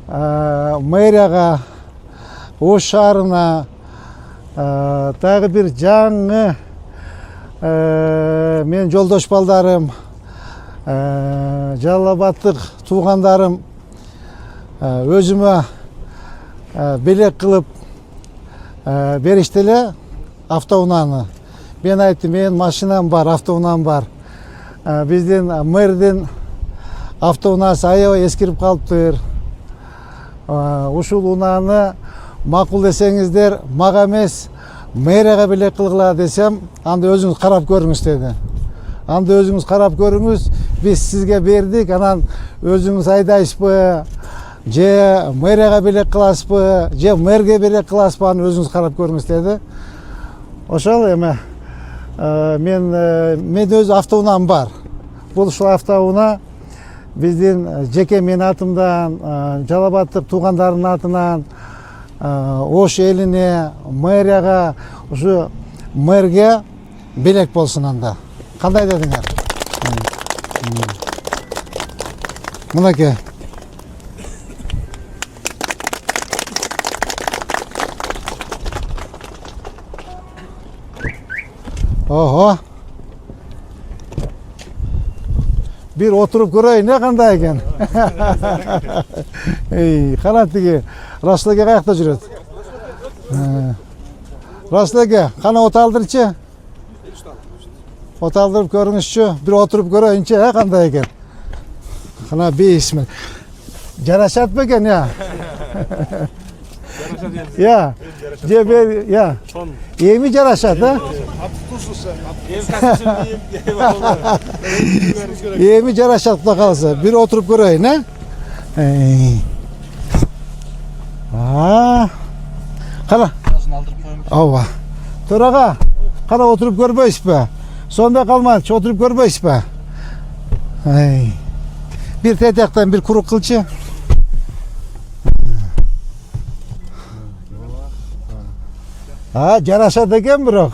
мэрияга, Ош шаарына дагы бир жаңы мен жолдош балдарым, Жалал Абадтык туугандарым өзүмө белек кылып беришти эле автоунааны. Мен айттым, менин машинам бар, автоунаам бар. Биздин мэрдин автоунаасы аябай эскирип калыптыр. Ушул унааны макул десеңиздер, мага эмес, мэрияга белек кылгыла десем, анда өзүңүз карап көрүңүз деди. Анда өзүңүз карап көрүңүз, биз сизге бердик, анан өзүңүз айдайсызбы, же мэрияга белек кыласызбы, же мэрге белек кыласызбы, аны өзүңүз карап көрүңүз деди. Ошол эме мен өз автоунаам бар. Бул ушул автоунаа биздин жеке менин атымдан, Жалал Абадтык туугандардын атынан Ош элине, мэрияга, ушу мэрге белек болсун анда. Кандай дедиңер? Мынакей. Ого. Bir oturup göreyim ne kандай eкен. Кана тиги Расул эке каякта жүрөт? Расул эке, кана от алдырчы? От алдырып көрүңүзчү, бир отуруп көрөйүнчү, кандай экен? Кана бейисмин. Жарашат бекен, я? Ya, cebel ya. Yemi жарашат, ha? Yemi жарашат da kalsa. Bir oturup göreyim, ha? Kala. Ava. Toraga. Kala oturup görmeyiz be. Sonda kalmaz. Oturup görmeyiz be. Bir tetekten bir kuru kılçı. Ha, жарашат экен бирок.